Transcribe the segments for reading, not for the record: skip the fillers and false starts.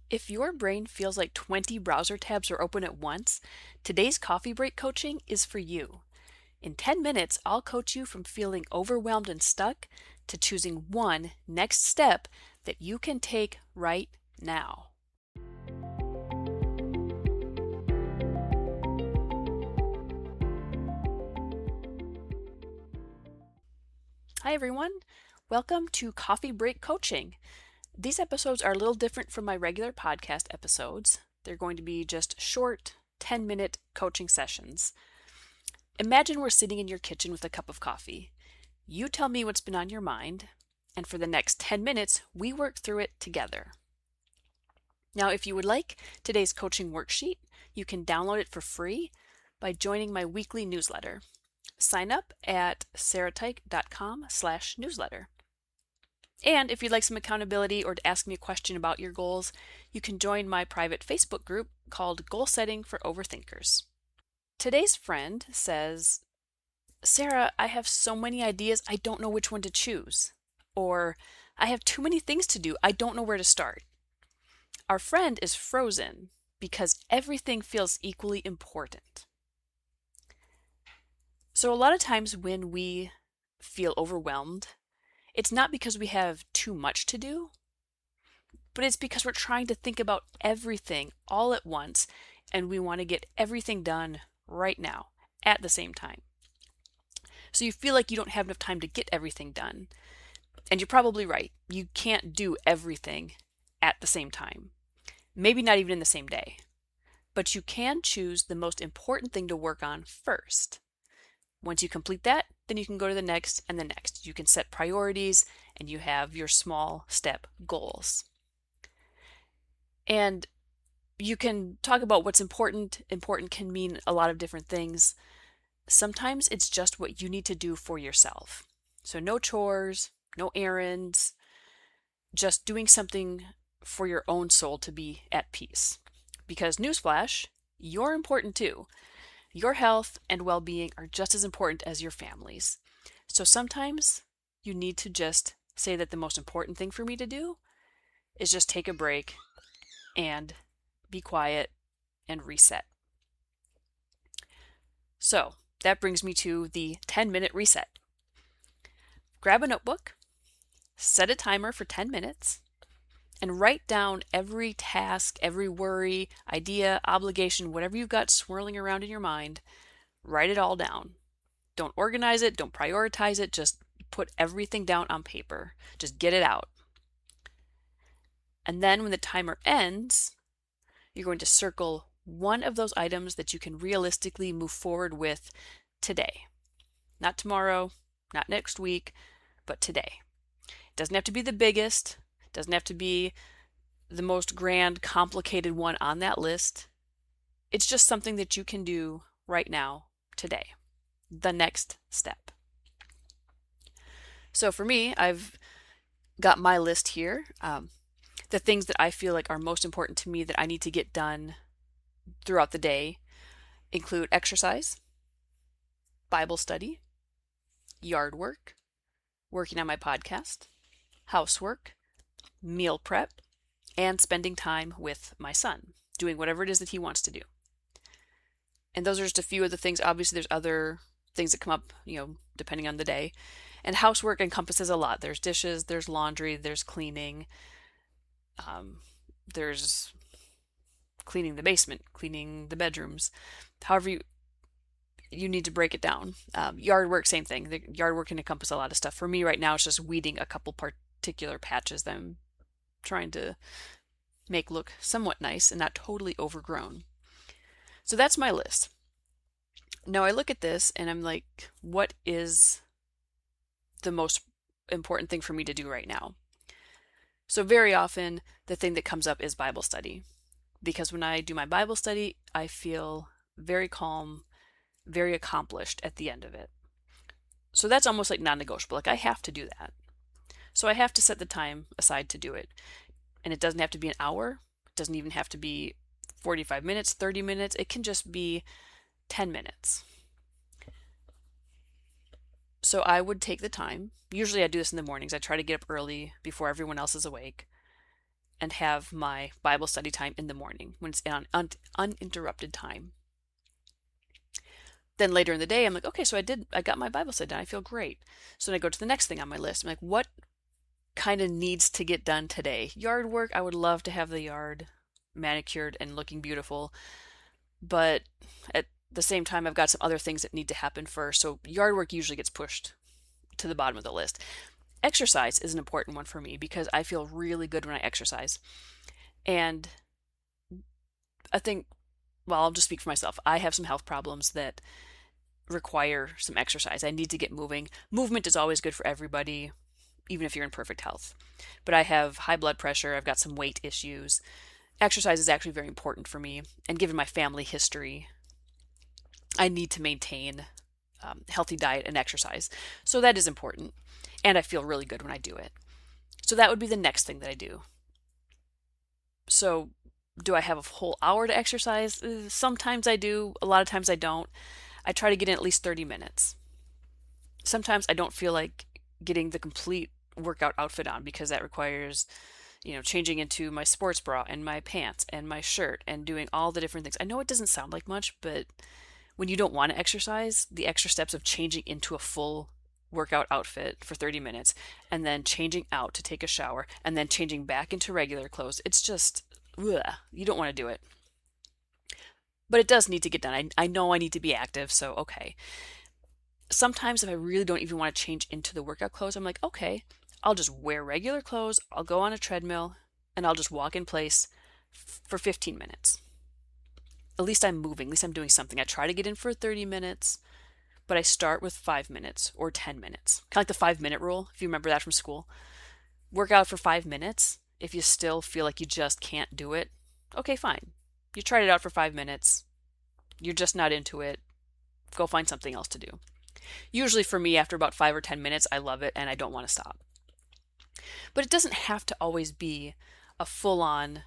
If your brain feels like 20 browser tabs are open at once, today's coffee break coaching is for you. In 10 minutes, I'll coach you from feeling overwhelmed and stuck to choosing one next step that you can take right now. Hi, everyone. Welcome to Coffee Break Coaching. These episodes are a little different from my regular podcast episodes. They're going to be just short, 10-minute coaching sessions. Imagine we're sitting in your kitchen with a cup of coffee. You tell me what's been on your mind, and for the next 10 minutes, we work through it together. Now, if you would like today's coaching worksheet, you can download it for free by joining my weekly newsletter. Sign up at sarahteich.com/newsletter. And if you'd like some accountability or to ask me a question about your goals, you can join my private Facebook group called Goal Setting for Overthinkers. Today's friend says, Sarah, I have so many ideas, I don't know which one to choose. Or, I have too many things to do, I don't know where to start. Our friend is frozen because everything feels equally important. So a lot of times when we feel overwhelmed, it's not because we have too much to do, but it's because we're trying to think about everything all at once, and we want to get everything done right now at the same time. So you feel like you don't have enough time to get everything done. And you're probably right. You can't do everything at the same time. Maybe not even in the same day. But you can choose the most important thing to work on first. Once you complete that, then you can go to the next and the next. You can set priorities and you have your small step goals. And you can talk about what's important. Important can mean a lot of different things. Sometimes it's just what you need to do for yourself. So no chores, no errands, just doing something for your own soul to be at peace. Because newsflash, you're important too. Your health and well-being are just as important as your family's. So sometimes you need to just say that the most important thing for me to do is just take a break and be quiet and reset. So that brings me to the 10-minute reset. Grab a notebook, set a timer for 10 minutes, and write down every task, every worry, idea, obligation, whatever you've got swirling around in your mind. Write it all down. Don't organize it, don't prioritize it, just put everything down on paper. Just get it out. And then when the timer ends, you're going to circle one of those items that you can realistically move forward with today. Not tomorrow, not next week, but today. It doesn't have to be the biggest, it doesn't have to be the most grand, complicated one on that list. It's just something that you can do right now, today. The next step. So for me, I've got my list here. The things that I feel like are most important to me that I need to get done throughout the day include exercise, Bible study, yard work, working on my podcast, housework, meal prep, and spending time with my son, doing whatever it is that he wants to do. And those are just a few of the things. Obviously, there's other things that come up, depending on the day. And housework encompasses a lot. There's dishes, there's laundry, there's cleaning, there's cleaning the basement, cleaning the bedrooms. However you need to break it down. Yard work, same thing. The yard work can encompass a lot of stuff. For me right now, it's just weeding a couple particular patches that I'm trying to make look somewhat nice and not totally overgrown. So that's my list. Now I look at this and I'm like, what is the most important thing for me to do right now? So very often the thing that comes up is Bible study. Because when I do my Bible study, I feel very calm, very accomplished at the end of it. So that's almost like non-negotiable. Like I have to do that. So I have to set the time aside to do it. And it doesn't have to be an hour. It doesn't even have to be 45 minutes, 30 minutes. It can just be 10 minutes. So I would take the time. Usually I do this in the mornings. I try to get up early before everyone else is awake. and have my Bible study time in the morning when it's on uninterrupted time. Then later in the day, I'm like, okay, so I got my Bible study done. I feel great. So then I go to the next thing on my list. I'm like, what kind of needs to get done today? Yard work, I would love to have the yard manicured and looking beautiful, but at the same time, I've got some other things that need to happen first. So yard work usually gets pushed to the bottom of the list. Exercise is an important one for me because I feel really good when I exercise. And I think, well, I'll just speak for myself. I have some health problems that require some exercise. I need to get moving. Movement is always good for everybody, even if you're in perfect health. But I have high blood pressure, I've got some weight issues. Exercise is actually very important for me. And given my family history, I need to maintain healthy diet and exercise. So that is important. And I feel really good when I do it. So that would be the next thing that I do. So do I have a whole hour to exercise? Sometimes I do. A lot of times I don't. I try to get in at least 30 minutes. Sometimes I don't feel like getting the complete workout outfit on because that requires, changing into my sports bra and my pants and my shirt and doing all the different things. I know it doesn't sound like much, but when you don't want to exercise, the extra steps of changing into a full workout outfit for 30 minutes and then changing out to take a shower and then changing back into regular clothes, it's just, ugh, you don't want to do it. But it does need to get done. I know I need to be active, so okay. Sometimes if I really don't even want to change into the workout clothes, I'm like, okay, I'll just wear regular clothes, I'll go on a treadmill, and I'll just walk in place for 15 minutes. At least I'm moving, at least I'm doing something. I try to get in for 30 minutes, but I start with 5 minutes or 10 minutes. Kind of like the 5-minute rule, if you remember that from school. Work out for 5 minutes. If you still feel like you just can't do it, okay, fine. You tried it out for 5 minutes. You're just not into it. Go find something else to do. Usually for me, after about 5 or 10 minutes, I love it and I don't want to stop. But it doesn't have to always be a full-on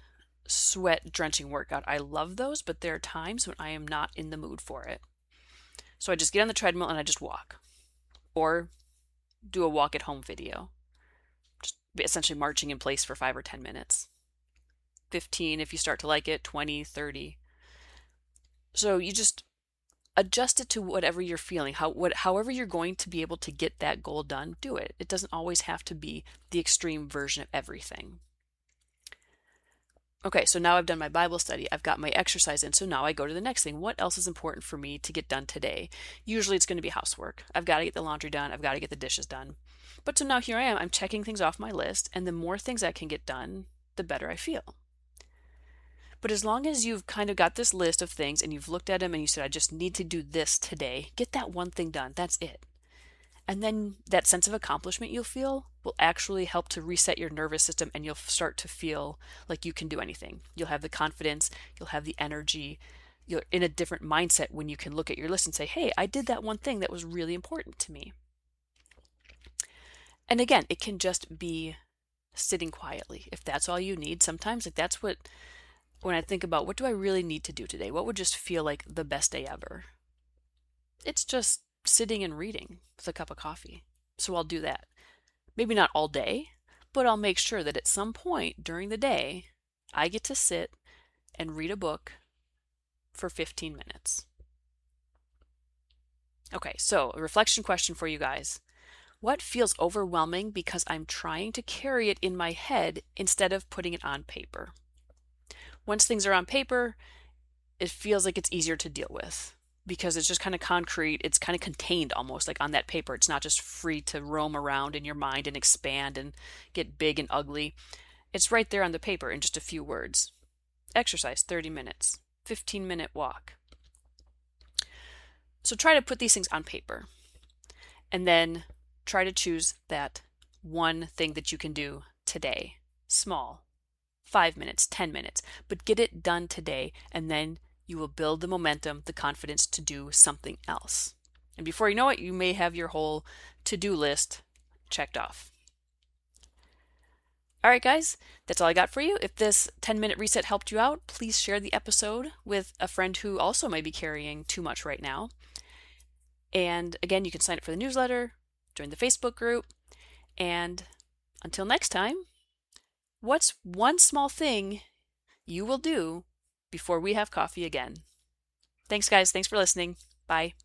sweat drenching workout. I love those, but there are times when I am not in the mood for it. So I just get on the treadmill and I just walk. Or do a walk at home video. Just essentially marching in place for 5 or 10 minutes. 15 if you start to like it, 20, 30. So you just adjust it to whatever you're feeling. However you're going to be able to get that goal done, do it. It doesn't always have to be the extreme version of everything. Okay, so now I've done my Bible study. I've got my exercise in. So now I go to the next thing. What else is important for me to get done today? Usually it's going to be housework. I've got to get the laundry done. I've got to get the dishes done. But so now here I am. I'm checking things off my list. And the more things I can get done, the better I feel. But as long as you've kind of got this list of things and you've looked at them and you said, I just need to do this today, get that one thing done. That's it. And then that sense of accomplishment you'll feel will actually help to reset your nervous system and you'll start to feel like you can do anything. You'll have the confidence, you'll have the energy, you're in a different mindset when you can look at your list and say, hey, I did that one thing that was really important to me. And again, it can just be sitting quietly. If that's all you need, sometimes like that's what, when I think about what do I really need to do today, what would just feel like the best day ever? It's just sitting and reading with a cup of coffee. So I'll do that. Maybe not all day, but I'll make sure that at some point during the day, I get to sit and read a book for 15 minutes. Okay, so a reflection question for you guys. What feels overwhelming because I'm trying to carry it in my head instead of putting it on paper? Once things are on paper, it feels like it's easier to deal with because it's just kind of concrete. It's kind of contained almost like on that paper. It's not just free to roam around in your mind and expand and get big and ugly. It's right there on the paper in just a few words. Exercise 30 minutes, 15-minute walk. So try to put these things on paper and then try to choose that one thing that you can do today. Small, 5 minutes, 10 minutes, but get it done today and then you will build the momentum, the confidence to do something else. And before you know it, you may have your whole to-do list checked off. All right, guys, that's all I got for you. If this 10-minute reset helped you out, please share the episode with a friend who also may be carrying too much right now. And again, you can sign up for the newsletter, join the Facebook group, and until next time, What's one small thing you will do before we have coffee again? Thanks, guys. Thanks for listening. Bye.